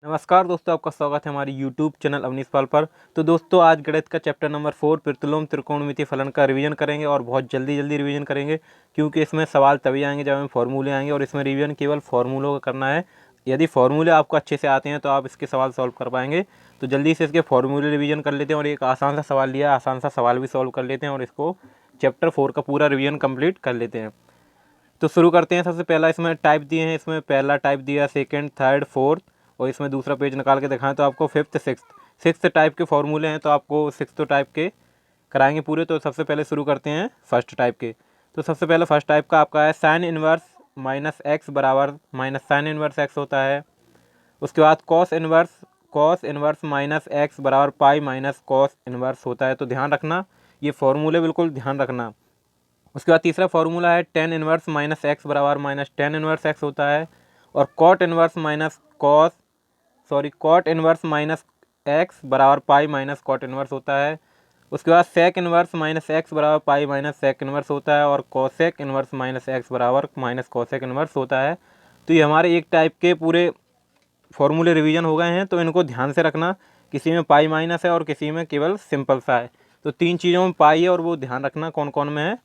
नमस्कार दोस्तों, आपका स्वागत है हमारी यूट्यूब चैनल अवनीश पाल पर। तो दोस्तों आज गणित का चैप्टर नंबर 4 प्रतिलोम त्रिकोणमितीय फलन का रिवीजन करेंगे और बहुत जल्दी रिवीजन करेंगे, क्योंकि इसमें सवाल तभी आएंगे जब हमें फॉर्मूले आएंगे और इसमें रिवीजन केवल फॉर्मूलों का करना है। यदि फॉर्मूले आपको अच्छे से आते हैं तो आप इसके सवाल सॉल्व कर पाएंगे। तो जल्दी से इसके फॉर्मूले रिवीजन कर लेते हैं और एक आसान सा सवाल लिया, आसान सा सवाल भी सॉल्व कर लेते हैं और इसको चैप्टर 4 का पूरा रिवीजन कंप्लीट कर लेते हैं। तो शुरू करते हैं। सबसे पहला इसमें टाइप दिए हैं, इसमें पहला टाइप दिया, सेकंड, थर्ड, फोर्थ, और इसमें दूसरा पेज निकाल के दिखाएं तो आपको फिफ्थ, सिक्स्थ टाइप के फॉर्मूले हैं, तो आपको सिक्स्थ टाइप के कराएंगे पूरे। तो सबसे पहले शुरू करते हैं फर्स्ट टाइप के। तो सबसे पहले फर्स्ट टाइप का आपका है साइन इनवर्स माइनस एक्स बराबर माइनस साइन इनवर्स एक्स होता है। उसके बाद कॉस इनवर्स माइनस एक्स बराबर पाई माइनस कॉस इनवर्स होता है। तो ध्यान रखना, ये फॉर्मूले बिल्कुल ध्यान रखना। उसके बाद तीसरा फॉर्मूला है टेन इनवर्स माइनस एक्स बराबर माइनस टेन इनवर्स एक्स होता है। और कॉट इनवर्स माइनस एक्स बराबर पाई माइनस कॉट इनवर्स होता है। उसके बाद सेक इनवर्स माइनस एक्स बराबर पाई माइनस सेक इनवर्स होता है। और कॉसेक इनवर्स माइनस एक्स बराबर माइनस कॉसेक इनवर्स होता है। तो ये हमारे एक टाइप के पूरे फॉर्मूले रिवीजन हो गए हैं, तो इनको ध्यान से रखना। किसी में पाई माइनस है और किसी में केवल सिंपल सा है। तो तीन चीज़ों में पाई है और वो ध्यान रखना कौन कौन में है,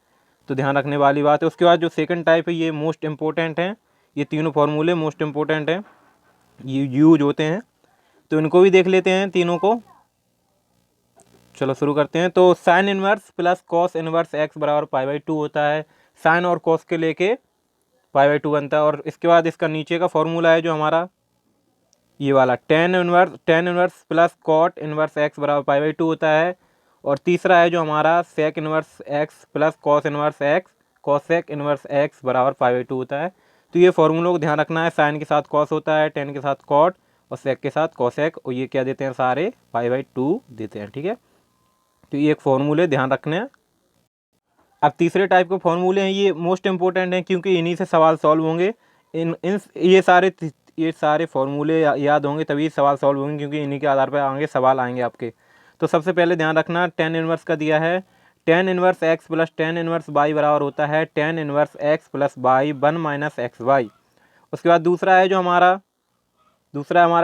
तो ध्यान रखने वाली बात है। उसके बाद जो सेकंड टाइप है ये मोस्ट इंपॉर्टेंट है, ये तीनों फॉर्मूले मोस्ट इंपॉर्टेंट हैं, ये यूज होते हैं, तो इनको भी देख लेते हैं तीनों को। चलो शुरू करते हैं। तो sine inverse plus cos inverse x बराबर पाई बाई टू होता है। साइन और कॉस के लेके पाई बाई टू बनता है। और इसके बाद इसका नीचे का फॉर्मूला है जो हमारा ये वाला tan inverse plus cot inverse x बराबर पाई बाई टू होता है। और तीसरा है जो हमारा sec inverse x plus cos inverse X cosec inverse x बराबर पाई बाई टू होता है। तो ये फॉर्मूलों को ध्यान रखना है। साइन के साथ कॉस होता है, टेन के साथ कॉट और सेक के साथ कॉसेक, और ये क्या देते हैं, सारे पाई बाई टू देते हैं। ठीक है, तो ये एक फॉर्मूले ध्यान रखने हैं। अब तीसरे टाइप के फॉर्मूले हैं, ये मोस्ट इंपॉर्टेंट हैं क्योंकि इन्हीं से सवाल सॉल्व होंगे। इन इन ये सारे फॉर्मूले याद होंगे तभी सवाल सॉल्व होंगे, क्योंकि इन्हीं के आधार पर आगे सवाल आएंगे आपके। तो सबसे पहले ध्यान रखना, टेन इनवर्स का दिया है, ten inverse x plus ten inverse Y बराबर होता है ten inverse x plus Y one minus x Y. उसके बाद दूसरा है हमारा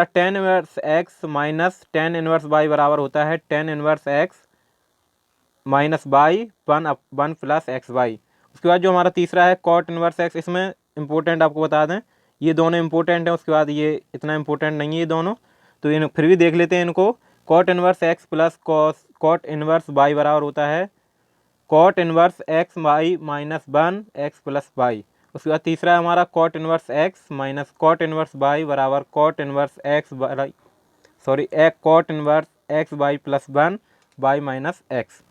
tan inverse x minus tan inverse Y बराबर होता है ten inverse x minus Y one plus X Y. उसके बाद जो हमारा तीसरा है कॉट इनवर्स एक्स, इसमें इंपॉर्टेंट आपको बता दें, ये दोनों इंपॉर्टेंट हैं। उसके बाद ये इतना इंपॉर्टेंट नहीं है ये दोनों, तो इन फिर भी देख लेते हैं इनको। Cot inverse x plus cot inverse Y बराबर होता है cot inverse x Y minus one x plus y. उसके बाद तीसरा है हमारा cot inverse x minus cot inverse Y बराबर cot inverse x y cot inverse x y plus one y minus x.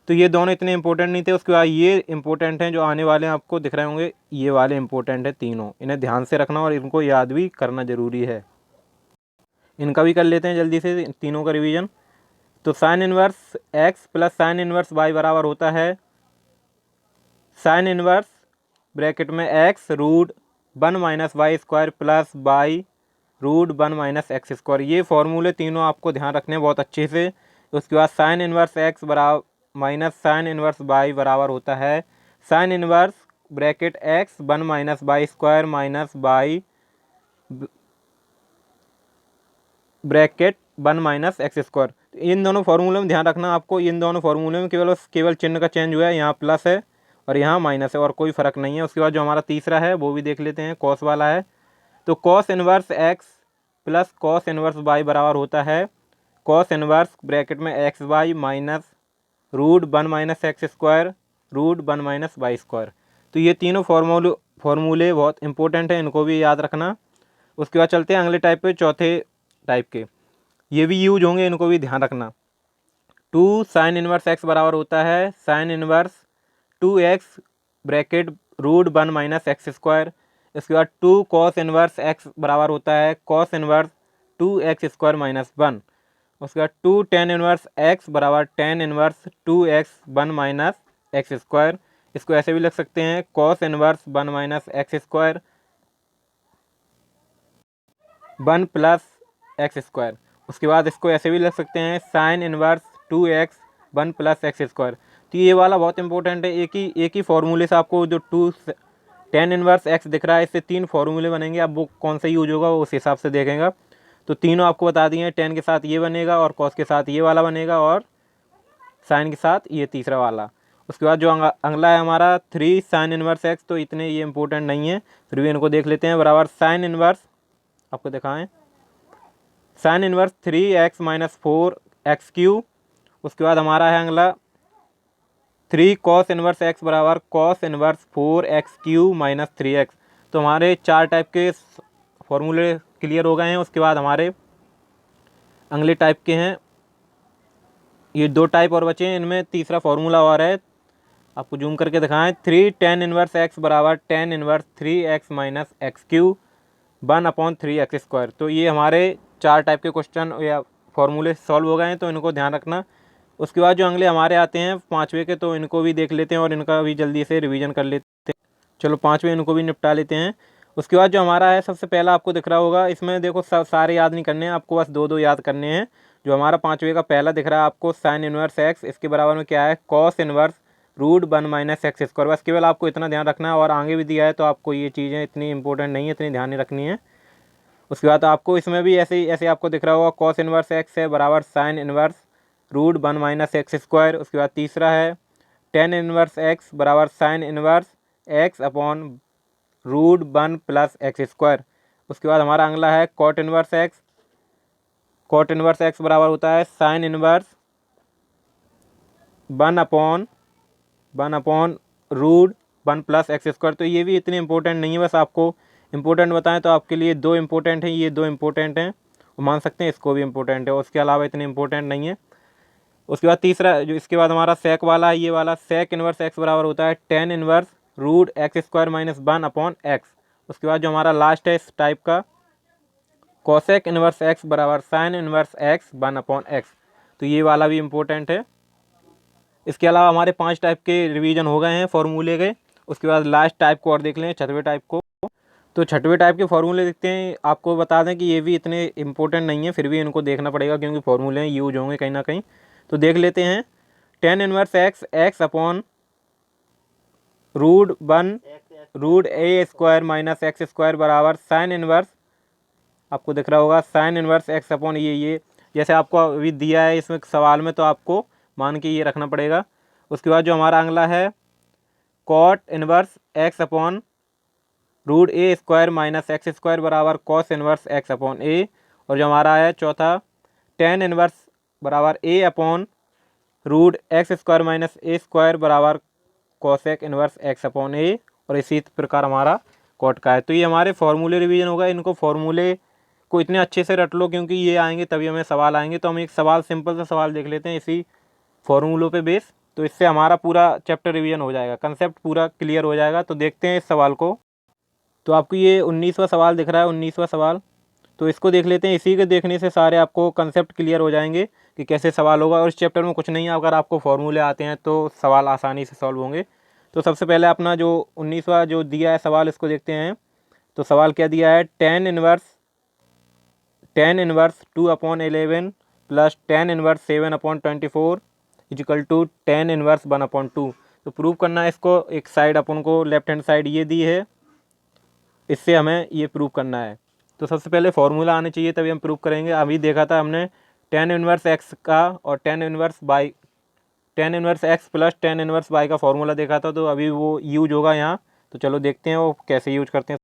तो ये दोनों इतने इंपॉर्टेंट नहीं थे। उसके बाद ये इंपॉर्टेंट हैं जो आने वाले हैं, आपको दिख रहे होंगे, ये वाले इंपॉर्टेंट है तीनों, इन्हें ध्यान से रखना और इनको याद भी करना ज़रूरी है। इनका भी कर लेते हैं जल्दी से तीनों का रिवीजन। तो sine inverse x plus sine inverse Y बराबर होता है साइन इनवर्स ब्रैकेट में X root one minus Y square plus Y root one minus x square. ये फॉर्मूले तीनों आपको ध्यान रखने हैं बहुत अच्छे से। उसके बाद साइन इनवर्स एक्स बराबर माइनस साइन इनवर्स वाई बराबर होता है sine inverse bracket x one minus Y square minus y bracket one minus x square. इन दोनों फार्मूले में ध्यान रखना आपको, इन दोनों फार्मूले में केवल चिन्ह का चेंज हुआ है, यहाँ प्लस है और यहाँ माइनस है और कोई फ़र्क नहीं है। उसके बाद जो हमारा तीसरा है वो भी देख लेते हैं, कॉस वाला है। तो cos inverse x plus cos inverse Y बराबर होता है कॉस इनवर्स ब्रैकेट में X Y minus root one minus x square root one minus Y square. तो ये तीनों फॉर्मूले बहुत इंपॉर्टेंट हैं, इनको भी याद रखना। उसके बाद चलते हैं अगले टाइप पे, चौथे टाइप के, ये भी यूज होंगे, इनको भी ध्यान रखना। टू साइन इनवर्स एक्स बराबर होता है sine inverse two X bracket root one minus x square. इसके बाद टू कॉस इनवर्स एक्स बराबर होता है cos inverse two X square minus one. उसके बाद टू टेन इनवर्स एक्स बराबर ten inverse two X one minus x square. इसको ऐसे भी लिख सकते हैं cos inverse one minus x square one plus X square. उसके बाद इसको ऐसे भी लिख सकते हैं sign inverse two X one plus X square. तो ये वाला बहुत इंपॉर्टेंट है, एक ही फॉर्मूले से आपको जो टू टेन इनवर्स एक्स दिख रहा है, इससे तीन फॉर्मूले बनेंगे। अब वो कौन सा यूज होगा वो उस हिसाब से देखेंगे। तो तीनों आपको बता दिए हैं, टेन के साथ ये बनेगा और कॉस के साथ ये वाला बनेगा और साइन के साथ ये तीसरा वाला। उसके बाद जो अगला है हमारा 3 साइन इनवर्स एक्स, तो इतने ये इंपॉर्टेंट नहीं है, फिर भी इनको देख लेते हैं। बराबर साइन इनवर्स, आपको दिखाएं, sine inverse 3x minus 4x³ उसके बाद हमारा है अगला 3 कॉस इनवर्स एक्स बराबर cos inverse 4x³ minus 3x। तो हमारे 4 टाइप के फॉर्मूले क्लियर हो गए हैं। उसके बाद हमारे अगले टाइप के हैं, ये 2 टाइप और बचे हैं, इनमें तीसरा फॉर्मूला और है, आपको जूम करके दिखाएं। 3 tan इनवर्स एक्स बराबर tan inverse 3x minus x³ 1/3x²। तो ये हमारे 4 टाइप के क्वेश्चन या फॉर्मूले सॉल्व हो गए हैं, तो इनको ध्यान रखना। उसके बाद जो अगले हमारे आते हैं 5वें के, तो इनको भी देख लेते हैं और इनका भी जल्दी से रिवीजन कर लेते हैं। चलो 5वें इनको भी निपटा लेते हैं। उसके बाद जो हमारा है सबसे पहला आपको दिख रहा होगा, इसमें देखो सारे याद नहीं करने हैं, आपको बस 2 याद करने हैं। जो हमारा 5वें का पहला दिख रहा है आपको साइन इनवर्स एक्स, इसके बराबर में क्या है कॉस इनवर्स √1 माइनस x²। बस केवल आपको इतना ध्यान रखना है, और आगे भी दिया है तो आपको ये चीज़ें इतनी इंपॉर्टेंट नहीं है, इतनी ध्यान नहीं रखनी है। उसके बाद आपको इसमें भी ऐसे आपको दिख रहा होगा कॉस इनवर्स एक्स है बराबर साइन इनवर्स √1 माइनस x²। उसके बाद तीसरा है टेन इनवर्स एक्स बराबर sine inverse x/√1 plus x²। उसके बाद हमारा अगला है cot inverse X, cot inverse x बराबर होता है साइन इनवर्स 1/√1 प्लस x²। तो ये भी इतनी इंपॉर्टेंट नहीं है, बस आपको इंपॉर्टेंट बताएं तो आपके लिए 2 इंपॉर्टेंट हैं, ये 2 इंपॉर्टेंट हैं, मान सकते हैं इसको भी इंपॉर्टेंट है, उसके अलावा इतने इंपॉर्टेंट नहीं है। उसके बाद तीसरा जो इसके बाद हमारा सेक वाला है, ये वाला सेक इनवर्स एक्स बराबर होता है tan inverse √x² minus 1/x। उसके बाद जो हमारा लास्ट है इस टाइप का कोसेक इनवर्स एक्स बराबर साइन इनवर्स x 1/x। तो ये वाला भी इम्पोर्टेंट है। इसके अलावा हमारे 5 टाइप के रिवीजन हो गए हैं फॉर्मूले के। उसके बाद लास्ट टाइप को और देख लें, 6वें टाइप को। तो 6वें टाइप के फॉर्मूले देखते हैं, आपको बता दें कि ये भी इतने इंपॉर्टेंट नहीं है, फिर भी इनको देखना पड़ेगा क्योंकि फॉर्मूले यूज होंगे कहीं ना कहीं। तो देख लेते हैं, ten inverse x x/√1 minus x² बराबर साइन इनवर्स, आपको दिख रहा होगा साइन इनवर्स x/ये जैसे आपको अभी दिया है इसमें सवाल में, तो आपको मान के ये रखना पड़ेगा। उसके बाद जो हमारा अगला है cot inverse x/√a² minus x² बराबर कॉस इनवर्स x/a। और जो हमारा है चौथा टेन इनवर्स बराबर a/√x² माइनस a² बराबर कॉसेक इनवर्स x/a। और इसी प्रकार हमारा कॉट का है। तो ये हमारे फॉर्मूले रिवीजन होगा। इनको फॉर्मूले को इतने अच्छे से रट लो क्योंकि ये आएंगे तभी हमें सवाल आएंगे। तो हम एक सवाल, सिंपल सा सवाल देख लेते हैं इसी फॉर्मूलों पे बेस, तो इससे हमारा पूरा चैप्टर रिवीजन हो जाएगा, कंसेप्ट पूरा क्लियर हो जाएगा। तो देखते हैं इस सवाल को। तो आपको ये 19वां सवाल दिख रहा है, 19वां सवाल, तो इसको देख लेते हैं। इसी के देखने से सारे आपको कंसेप्ट क्लियर हो जाएंगे कि कैसे सवाल होगा। और इस चैप्टर में कुछ नहीं है, अगर आपको फॉर्मूले आते हैं तो सवाल आसानी से सॉल्व होंगे। तो सबसे पहले अपना जो 19वां जो दिया है सवाल, इसको देखते हैं। तो सवाल क्या दिया है, ten inverse 2/11 plus ten inverse 7/24 is equal to tan inverse 1/2। तो प्रूव करना है इसको। एक साइड अपन को लेफ्ट हैंड साइड ये दी है, इससे हमें ये प्रूव करना है। तो सबसे पहले फॉर्मूला आने चाहिए तभी हम प्रूव करेंगे। अभी देखा था हमने टेन इनवर्स एक्स का और tan inverse x plus ten inverse Y का फॉर्मूला देखा था, तो अभी वो यूज होगा यहाँ। तो चलो देखते हैं वो कैसे यूज करते हैं।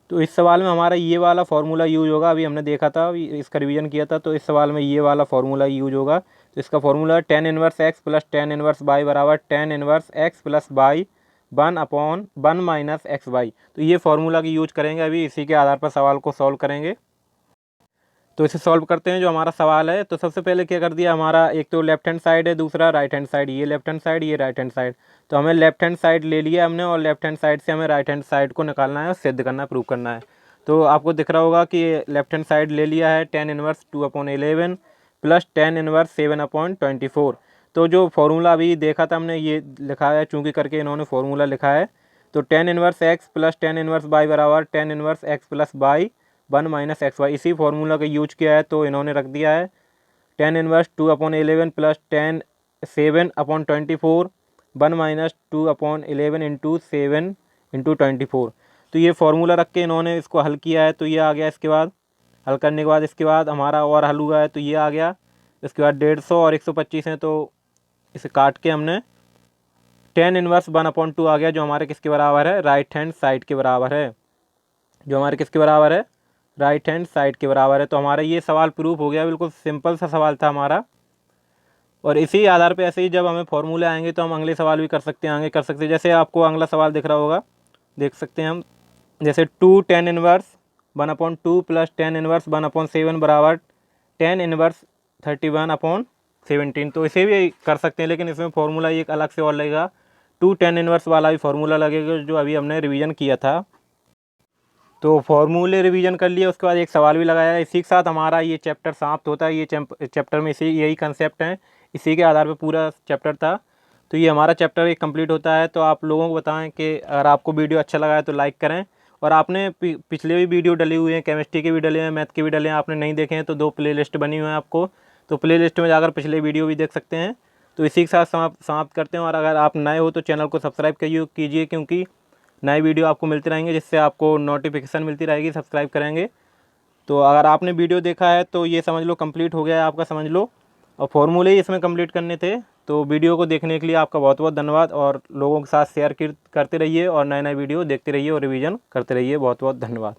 तो इस सवाल में हमारा ये वाला फार्मूला यूज होगा, अभी हमने देखा था, अभी इसका रिवीजन किया था। तो इस सवाल में ये वाला फार्मूला यूज होगा। तो इसका formula tan inverse x plus ten inverse Y बराबर ten inverse x plus y 1/1 minus x y. तो ये फार्मूला की यूज करेंगे, अभी इसी के आधार पर सवाल को सॉल्व करेंगे। तो इसे सॉल्व करते हैं जो हमारा सवाल है। तो सबसे पहले क्या कर दिया, हमारा एक तो लेफ्ट हैंड साइड है, दूसरा राइट हैंड साइड, ये लेफ्ट हैंड साइड, ये राइट हैंड साइड। तो हमें लेफ्ट हैंड साइड ले लिया हमने, और लेफ्ट हैंड साइड से हमें राइट हैंड साइड को निकालना है और सिद्ध करना है, प्रूव करना है। तो आपको दिख रहा होगा कि लेफ्ट हैंड साइड ले लिया है ten inverse 2/11 plus ten inverse 7/24। तो जो फॉर्मूला अभी देखा था हमने, ये लिखा है चूँकि करके इन्होंने फॉर्मूला लिखा है। तो ten inverse x plus ten inverse Y बराबर ten inverse x plus y 1 minus x y, इसी फॉर्मूला का यूज किया है। तो इन्होंने रख दिया है टेन इनवर्स 2/11 प्लस टेन 7/24 1 माइनस 2/11 इंटू 7/24। तो ये फार्मूला रख के इन्होंने इसको हल किया है। तो ये आ गया। इसके बाद हल करने के बाद इसके बाद हमारा और हल हुआ है तो ये आ गया। इसके बाद 150 और 125 है तो इसे काट के हमने tan इनवर्स 1/2 आ गया, जो हमारे किसके बराबर है, राइट हैंड साइड के बराबर है, जो हमारे किसके बराबर है, राइट हैंड साइड के बराबर है। तो हमारा ये सवाल प्रूफ हो गया, बिल्कुल सिंपल सा सवाल था हमारा। और इसी आधार पे ऐसे ही जब हमें फॉर्मूले आएंगे तो हम अगले सवाल भी कर सकते हैं, आगे कर सकते हैं। जैसे आपको अगला सवाल दिख रहा होगा, देख सकते हैं हम, जैसे 2 tan inverse 1/2 plus tan inverse 1/7 बराबर tan इनवर्स 31/17। तो इसे भी कर सकते हैं, लेकिन इसमें फॉर्मूला एक अलग से और लगेगा, 2 tan इनवर्स वाला भी फॉर्मूला लगेगा जो अभी हमने रिवीजन किया था। तो फॉर्मूले रिवीजन कर लिए, उसके बाद एक सवाल भी लगाया है। इसी के साथ हमारा ये चैप्टर समाप्त होता है। ये चैप्टर में इसी यही कंसेप्ट हैं, इसी के आधार पर पूरा चैप्टर था। तो ये हमारा चैप्टर एक कंप्लीट होता है। तो आप लोगों को बताएं कि अगर आपको वीडियो अच्छा लगा है तो लाइक करें, और आपने पिछले भी वीडियो डले हुए हैं, केमिस्ट्री के भी डले हैं, मैथ के भी डले हैं, आपने नहीं देखे हैं तो 2 प्लेलिस्ट बनी हुई हैं आपको, तो प्लेलिस्ट में जाकर पिछले वीडियो भी देख सकते हैं। तो इसी के साथ समाप्त करते हैं। और अगर आप नए हो तो चैनल को सब्सक्राइब कीजिए, क्योंकि नए वीडियो आपको मिलते रहेंगे, जिससे आपको नोटिफिकेशन मिलती रहेगी, सब्सक्राइब करेंगे। तो अगर आपने वीडियो देखा है तो ये समझ लो कंप्लीट हो गया है आपका, समझ लो। और फॉर्मूले ही इसमें कंप्लीट करने थे। तो वीडियो को देखने के लिए आपका बहुत बहुत धन्यवाद, और लोगों के साथ शेयर करते रहिए, और नए नए वीडियो देखते रहिए और रिवीजन करते रहिए। बहुत बहुत धन्यवाद।